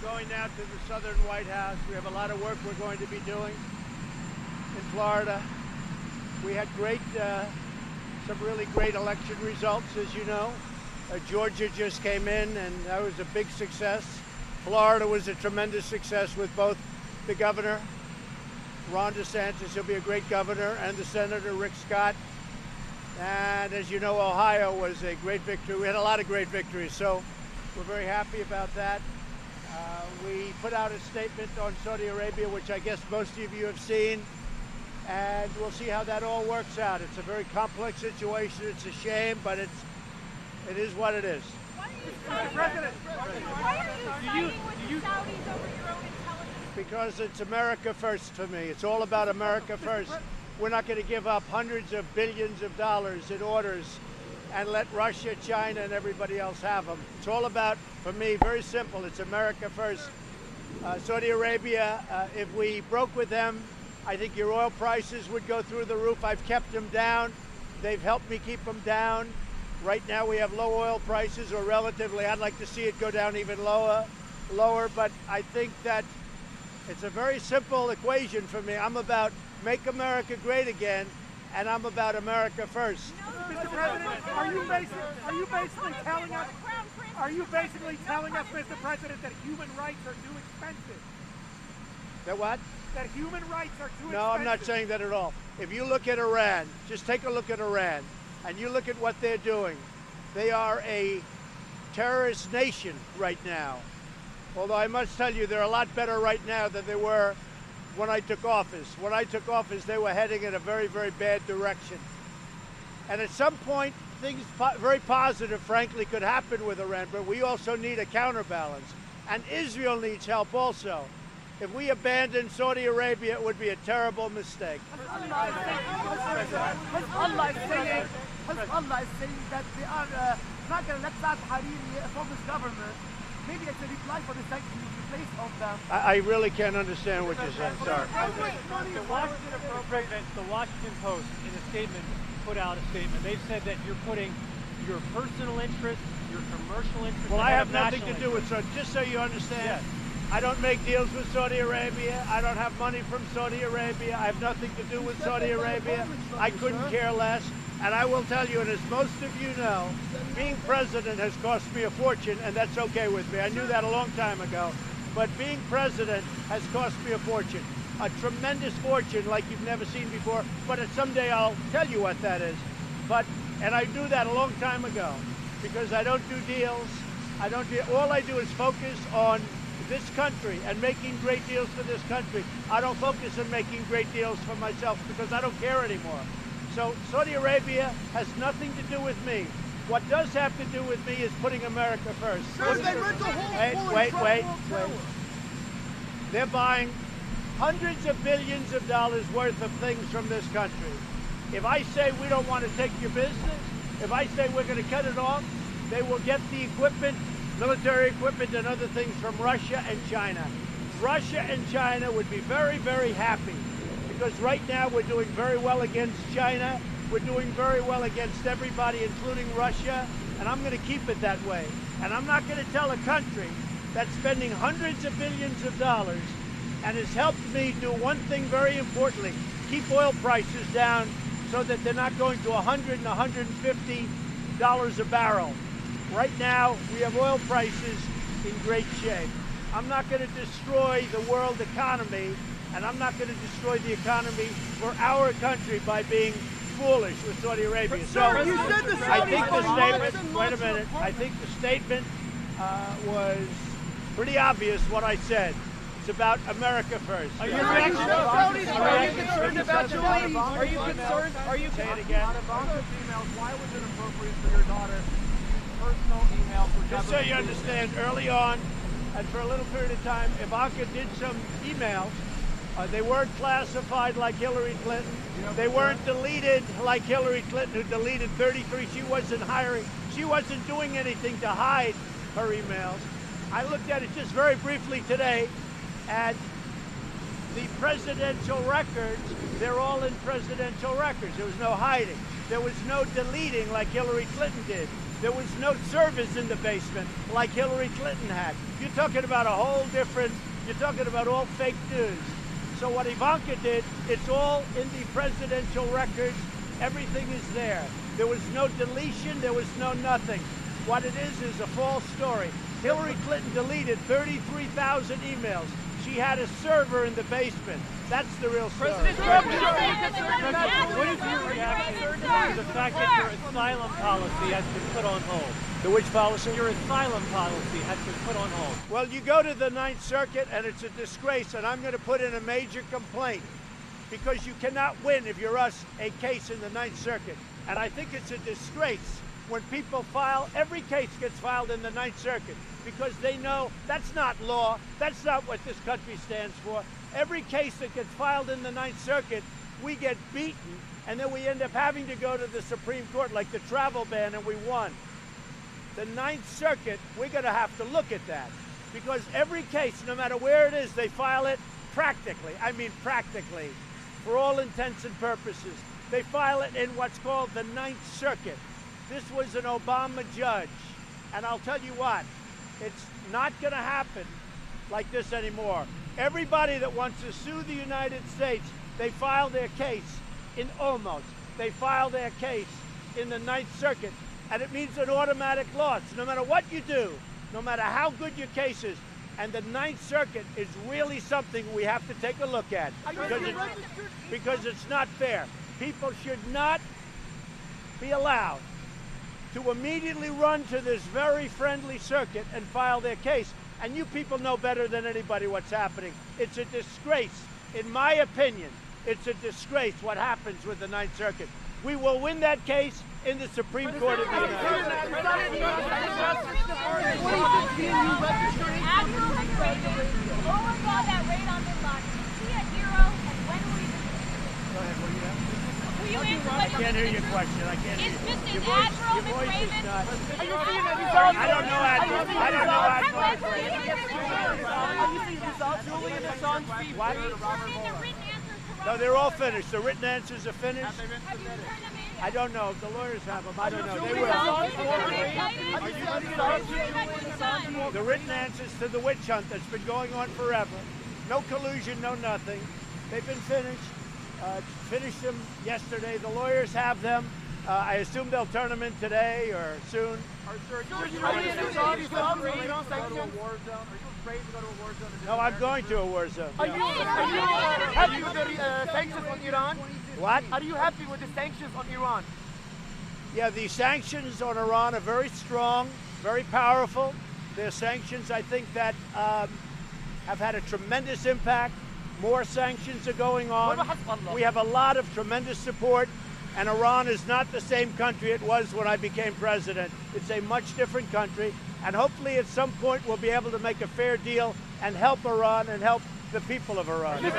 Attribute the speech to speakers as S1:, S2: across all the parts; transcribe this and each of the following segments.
S1: going now to the southern White House. We have a lot of work we're going to be doing in Florida. We had some really great election results, as you know. Georgia just came in, and that was a big success. Florida was a tremendous success with both the governor, Ron DeSantis, he'll be a great governor, and the Senator, Rick Scott. And as you know, Ohio was a great victory. We had a lot of great victories, so we're very happy about that. We put out a statement on Saudi Arabia, which I guess most of you have seen, and we'll see how that all works out. It's a very complex situation. It's a shame, but it is what it is.
S2: Why are you siding with the Saudis over your own intelligence?
S1: Because it's America first for me. It's all about America first. We're not going to give up hundreds of billions of dollars in orders and let Russia, China, and everybody else have them. It's all about, for me, very simple. It's America first. Saudi Arabia, if we broke with them, I think your oil prices would go through the roof. I've kept them down. They've helped me keep them down. Right now we have low oil prices, or relatively. I'd like to see it go down even lower, but I think that it's a very simple equation for me. I'm about make America great again, and I'm about America first.
S3: Mr. President, are you basically telling us, Mr. President, that human rights are too expensive?
S1: That what?
S3: That human rights are too expensive?
S1: No, I'm not saying that at all. If you look at Iran, just take a look at Iran, and you look at what they're doing. They are a terrorist nation right now. Although I must tell you, they're a lot better right now than they were when I took office. When I took office, they were heading in a very, very bad direction. And at some point, things very positive, frankly, could happen with Iran, but we also need a counterbalance. And Israel needs help also. If we abandon Saudi Arabia, it would be a terrible mistake.
S4: Allah is saying that they are not going to let Saad Hariri from his government. Maybe it's a reply for the sanctions in place of them.
S1: I really can't understand what you're saying. Sorry.
S5: The Washington Post, in a statement, put out a statement. They've said that you're putting your personal interests, your commercial interests.
S1: Well, I have nothing to do with it. Just so you understand,
S5: yes.
S1: I don't make deals with Saudi Arabia. I don't have money from Saudi Arabia. I have nothing to do with Saudi Arabia. I couldn't care less. And I will tell you, and as most of you know, being president has cost me a fortune, and that's okay with me. I knew that a long time ago. But being president has cost me a fortune. A tremendous fortune like you've never seen before. But someday I'll tell you what that is. And I knew that a long time ago, because I don't do deals. All I do is focus on this country and making great deals for this country. I don't focus on making great deals for myself because I don't care anymore. So Saudi Arabia has nothing to do with me. What does have to do with me is putting America first. Wait. They're buying hundreds of billions of dollars worth of things from this country. If I say we don't want to take your business, if I say we're going to cut it off, they will get the equipment, military equipment and other things from Russia and China. Russia and China would be very, very happy, because right now we're doing very well against China. We're doing very well against everybody, including Russia, and I'm going to keep it that way. And I'm not going to tell a country that's spending hundreds of billions of dollars and has helped me do one thing very importantly, keep oil prices down so that they're not going to $100 and $150 a barrel. Right now, we have oil prices in great shape. I'm not going to destroy the world economy, and I'm not going to destroy the economy for our country by being foolish with Saudi Arabia. So I think the statement, wait a minute, I think the statement was pretty obvious what I said. It's about America first.
S4: Are you concerned about your ladies? Are you concerned?
S1: Say it again.
S3: On Ivanka's emails, why was it appropriate for your daughter to use personal email for
S1: Just so you understand, early on, and for a little period of time, Ivanka did some emails. They weren't classified like Hillary Clinton. They weren't deleted like Hillary Clinton, who deleted 33. She wasn't doing anything to hide her emails. I looked at it just very briefly today, and the presidential records, they're all in presidential records. There was no hiding. There was no deleting like Hillary Clinton did. There was no servers in the basement like Hillary Clinton had. You're talking about a whole different, you're talking about all fake news. So what Ivanka did, it's all in the presidential records. Everything is there. There was no deletion, there was no nothing. What it is a false story. Hillary Clinton deleted 33,000 emails. She had a server in the basement. That's the real story.
S5: What is your reaction to the fact that your asylum policy has been put on hold?
S1: The which policy?
S5: Your asylum policy has been put on hold.
S1: Well, you go to the Ninth Circuit and it's a disgrace, and I'm going to put in a major complaint because you cannot win, if you're us, a case in the Ninth Circuit. And I think it's a disgrace when people file, every case gets filed in the Ninth Circuit because they know that's not law, that's not what this country stands for. Every case that gets filed in the Ninth Circuit, we get beaten, and then we end up having to go to the Supreme Court, like the travel ban, and we won. The Ninth Circuit, we're going to have to look at that because every case, no matter where it is, they file it practically. I mean practically, for all intents and purposes. They file it in what's called the Ninth Circuit. This was an Obama judge, and I'll tell you what, it's not going to happen like this anymore. Everybody that wants to sue the United States, they file their case in almost. They file their case in the Ninth Circuit, and it means an automatic loss. No matter what you do, no matter how good your case is, and the Ninth Circuit is really something we have to take a look at because it's not fair. People should not be allowed to immediately run to this very friendly circuit and file their case. And you people know better than anybody what's happening. It's a disgrace. In my opinion, it's a disgrace what happens with the Ninth Circuit. We will win that case in the Supreme Court of the United States.
S2: Admiral McRaven, oversaw that raid on Bin Laden. Is he a hero, and when will you
S1: Go ahead, what do you have?
S2: will you answer
S1: I can't hear your question. I can't hear
S2: Is
S1: you.
S2: Mr.
S1: Your voice
S2: Admiral
S1: is
S2: McRaven?
S1: not.
S4: Are you seeing the results?
S1: I don't know Admiral. I don't know Admiral.
S4: Are you seeing the results? Julian Assange free.
S1: What?
S2: Turn in the written answers to
S1: No, they're all finished. The written answers are finished.
S2: Have you turned them in?
S1: I don't know. The lawyers have them. I don't know. They will. The written answers to the witch hunt that's been going on forever. No collusion, no nothing. They've been finished. Finished them yesterday. The lawyers have them. I assume they'll turn them in today or soon. No, I'm going to a war zone.
S4: Are you happy with the sanctions on Iran?
S1: What?
S4: Are you happy with the sanctions on Iran?
S1: Yeah, the sanctions on Iran are very strong, very powerful. They're sanctions, I think, that have had a tremendous impact. More sanctions are going on. We have a lot of tremendous support, and Iran is not the same country it was when I became president. It's a much different country, and hopefully at some point we'll be able to make a fair deal and help Iran and help the people of Iran.
S2: Can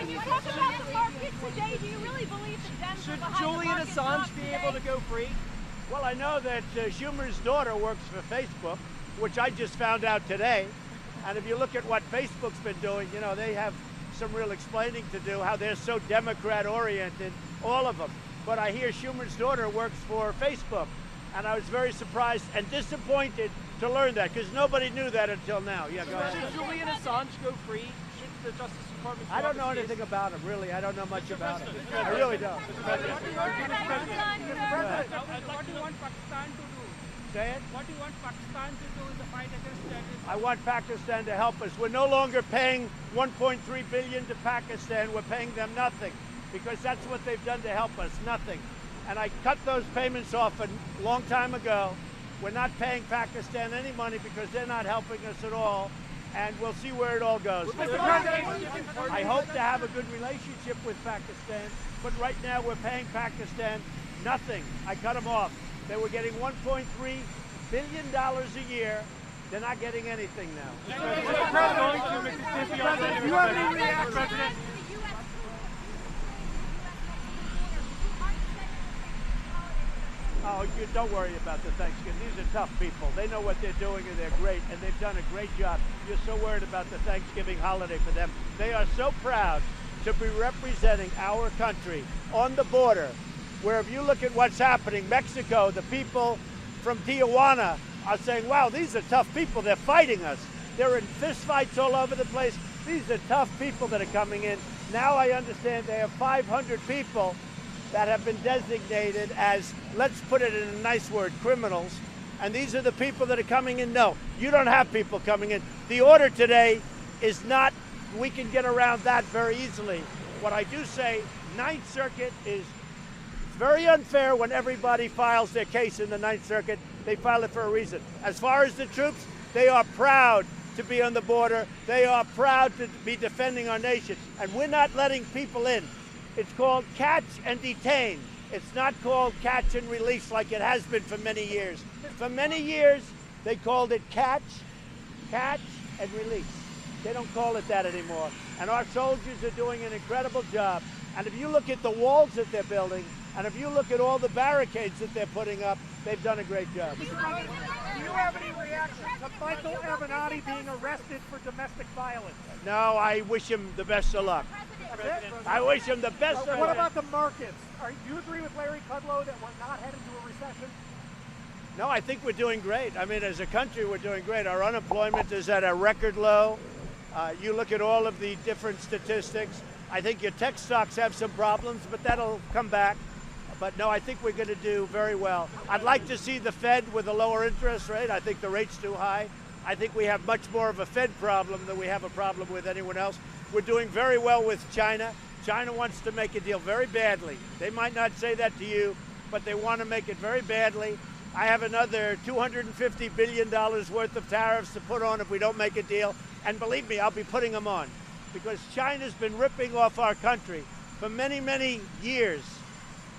S2: you talk about the market today? Do you really believe the Dems are behind
S3: Julian
S2: the market
S3: Assange
S2: talk
S3: be
S2: today?
S3: able to go free?
S1: Well, I know that Schumer's daughter works for Facebook, which I just found out today. And if you look at what Facebook's been doing, you know, they have some real explaining to do, how they're so Democrat-oriented, all of them. But I hear Schumer's daughter works for Facebook. And I was very surprised and disappointed to learn that, because nobody knew that until now. Yeah, go ahead.
S3: Should Julian Assange go free? Should the Justice Department...
S1: I don't know anything about him, really. I don't know much about him. I really don't.
S3: What do you want Pakistan to do?
S1: Say it?
S3: What do you want Pakistan to do in the fight against terrorism?
S1: I want Pakistan to help us. We're no longer paying $1.3 billion to Pakistan. We're paying them nothing, because that's what they've done to help us, nothing. And I cut those payments off a long time ago. We're not paying Pakistan any money because they're not helping us at all. And we'll see where it all goes. I hope to have a good relationship with Pakistan, but right now we're paying Pakistan nothing. I cut them off. They were getting $1.3 billion a year. They're not getting anything now.
S3: You have any reaction?
S1: Oh, you don't worry about the Thanksgiving. These are tough people. They know what they're doing, and they're great, and they've done a great job. You're so worried about the Thanksgiving holiday for them. They are so proud to be representing our country on the border where if you look at what's happening, Mexico, the people from Tijuana are saying, wow, these are tough people. They're fighting us. They're in fist fights all over the place. These are tough people that are coming in. Now I understand they have 500 people that have been designated as, let's put it in a nice word, criminals. And these are the people that are coming in. No, you don't have people coming in. The order today is not, we can get around that very easily. What I do say, Ninth Circuit is very unfair when everybody files their case in the Ninth Circuit. They file it for a reason. As far as the troops, they are proud to be on the border. They are proud to be defending our nation. And we're not letting people in. It's called catch and detain. It's not called catch and release like it has been for many years. For many years, they called it catch and release. They don't call it that anymore. And our soldiers are doing an incredible job. And if you look at the walls that they're building, and if you look at all the barricades that they're putting up, they've done a great job.
S3: Do you have any reaction to Michael Avenatti being arrested for domestic violence?
S1: No, I wish him the best of luck. I wish him the best of luck.
S3: What about the markets? Do you agree with Larry Kudlow that we're not heading to a recession?
S1: No, I think we're doing great. I mean, as a country, we're doing great. Our unemployment is at a record low. You look at all of the different statistics. I think your tech stocks have some problems, but that'll come back. But no, I think we're going to do very well. I'd like to see the Fed with a lower interest rate. I think the rate's too high. I think we have much more of a Fed problem than we have a problem with anyone else. We're doing very well with China. China wants to make a deal very badly. They might not say that to you, but they want to make it very badly. I have another $250 billion worth of tariffs to put on if we don't make a deal. And believe me, I'll be putting them on because China's been ripping off our country for many, many years.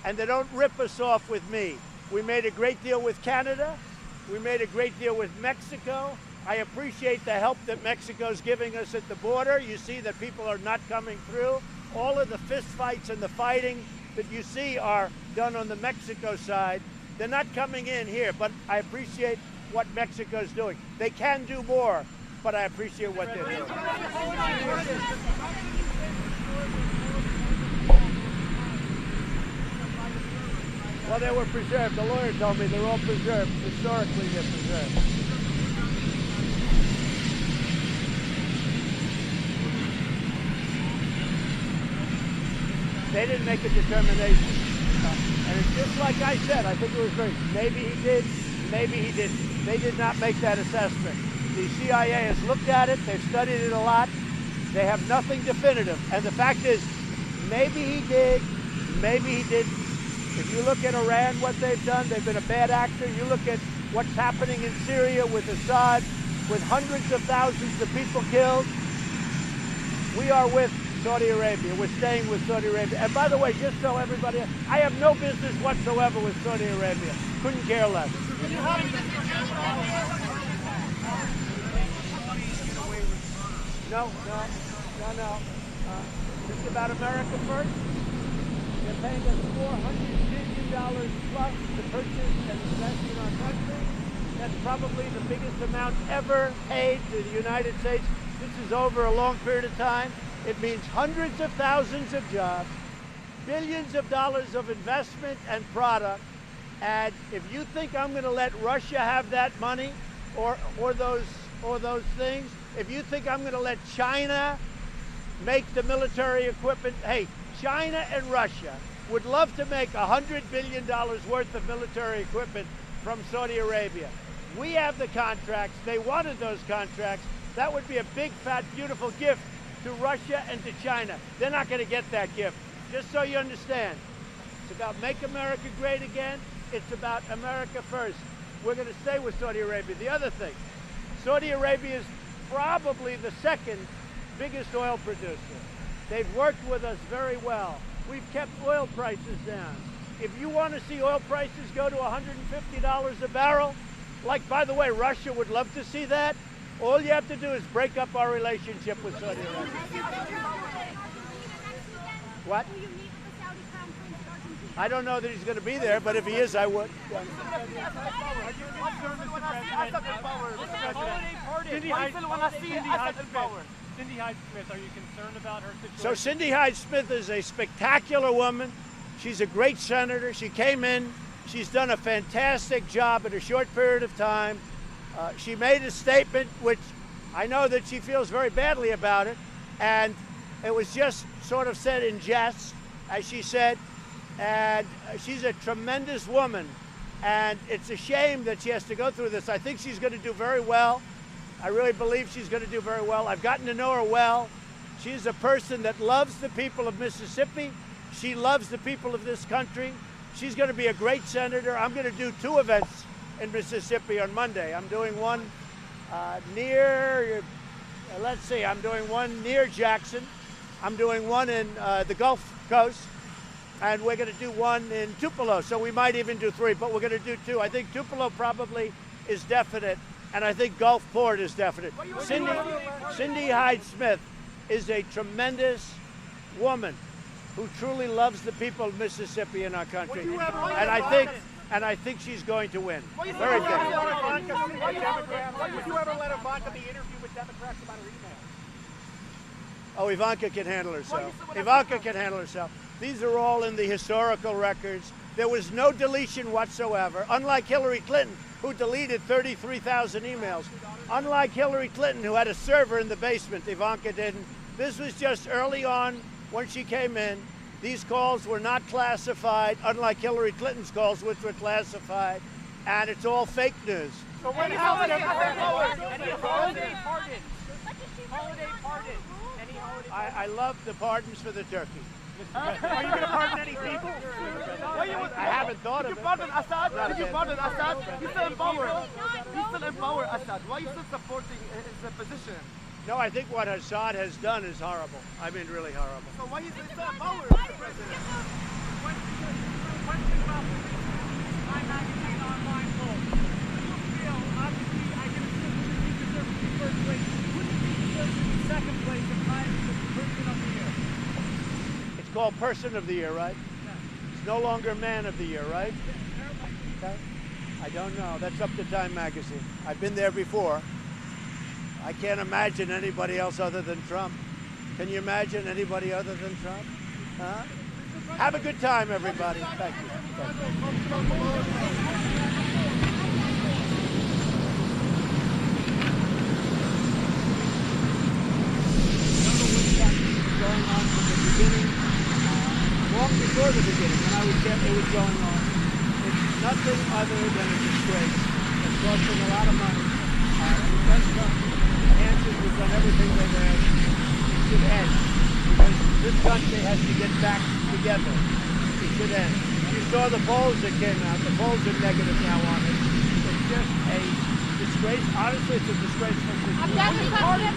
S1: And they don't rip us off with me. We made a great deal with Canada. We made a great deal with Mexico. I appreciate the help that Mexico's giving us at the border. You see that people are not coming through. All of the fist fights and the fighting that you see are done on the Mexico side. They're not coming in here, but I appreciate what Mexico's doing. They can do more, but I appreciate what they're doing. Well, they were preserved. The lawyer told me they're all preserved. Historically, they're preserved. They didn't make a determination. And it's just like I said, I think it was great. Maybe he did, maybe he didn't. They did not make that assessment. The CIA has looked at it. They've studied it a lot. They have nothing definitive. And the fact is, maybe he did, maybe he didn't. If you look at Iran, what they've done, they've been a bad actor. You look at what's happening in Syria with Assad, with hundreds of thousands of people killed. We are with Saudi Arabia. We're staying with Saudi Arabia. And by the way, just so everybody, I have no business whatsoever with Saudi Arabia. Couldn't care less. No. This is about America first. They're paying us $400 billion plus to purchase and invest in our country. That's probably the biggest amount ever paid to the United States. This is over a long period of time. It means hundreds of thousands of jobs, billions of dollars of investment and product. And if you think I'm going to let Russia have that money or those things, if you think I'm going to let China make the military equipment, hey, China and Russia would love to make $100 billion worth of military equipment from Saudi Arabia. We have the contracts. They wanted those contracts. That would be a big, fat, beautiful gift to Russia and to China. They're not going to get that gift, just so you understand. It's about make America great again. It's about America first. We're going to stay with Saudi Arabia. The other thing, Saudi Arabia is probably the second biggest oil producer. They've worked with us very well. We've kept oil prices down. If you want to see oil prices go to $150 a barrel, like, by the way, Russia would love to see that, all you have to do is break up our relationship with Saudi Arabia. What? I don't know that he's going to be there, but if he is, I would. Cindy Hyde-Smith, are you concerned about her situation? So Cindy Hyde-Smith is a spectacular woman. She's a great senator. She came in. She's done a fantastic job in a short period of time. She made a statement, which I know that she feels very badly about it, and it was just sort of said in jest, as she said, and she's a tremendous woman, and it's a shame that she has to go through this. I think she's going to do very well. I really believe she's going to do very well. I've gotten to know her well. She's a person that loves the people of Mississippi. She loves the people of this country. She's going to be a great senator. I'm going to do 2 events in Mississippi on Monday. I'm doing one I'm doing one near Jackson. I'm doing one in the Gulf Coast. And we're going to do one in Tupelo. So we might even do 3, but we're going to do 2. I think Tupelo probably is definite, and I think Gulfport is definite. Cindy Hyde-Smith is a tremendous woman who truly loves the people of Mississippi and our country. And I think she's going to win. Very big.
S3: Would you ever let Ivanka be interviewed with Democrats about her email?
S1: Oh, Ivanka can handle herself. Ivanka can handle herself. These are all in the historical records. There was no deletion whatsoever, unlike Hillary Clinton, who deleted 33,000 emails. Unlike Hillary Clinton, who had a server in the basement, Ivanka didn't. This was just early on when she came in. These calls were not classified, unlike Hillary Clinton's calls, which were classified, and it's all fake news.
S3: So when
S2: holiday
S3: pardon?
S1: I love the pardons for the turkey.
S3: Are you going to pardon any people?
S1: I haven't thought of it.
S4: Pardon Assad?
S1: Not
S4: Did you
S1: yet.
S4: pardon Assad? You still empower. You still empower Assad. Why are you still supporting his position?
S1: No, I think what Assad has done is horrible. I mean, really horrible.
S4: So why is he still empower, Mr. President?
S3: Question about the Time Magazine online poll. Do you feel, obviously, I can assume you deserve to be first place. Who do you deserve to be second place in Times Person of the Year?
S1: It's called Person of the Year, right? It's no longer Man of the Year, right? Okay. I don't know. That's up to Time Magazine. I've been there before. I can't imagine anybody else other than Trump. Can you imagine anybody other than Trump? Huh? Have a good time, everybody. Thank you. Going on from the beginning, long before the beginning, when I was there, it was going on. It's nothing other than a disgrace. It's costing a lot of money. We've done everything that it should end, because this country has to get back together. It should end. You saw the polls that came out. The polls are negative now on it. It's just a disgrace. Honestly, it's a disgraceful situation.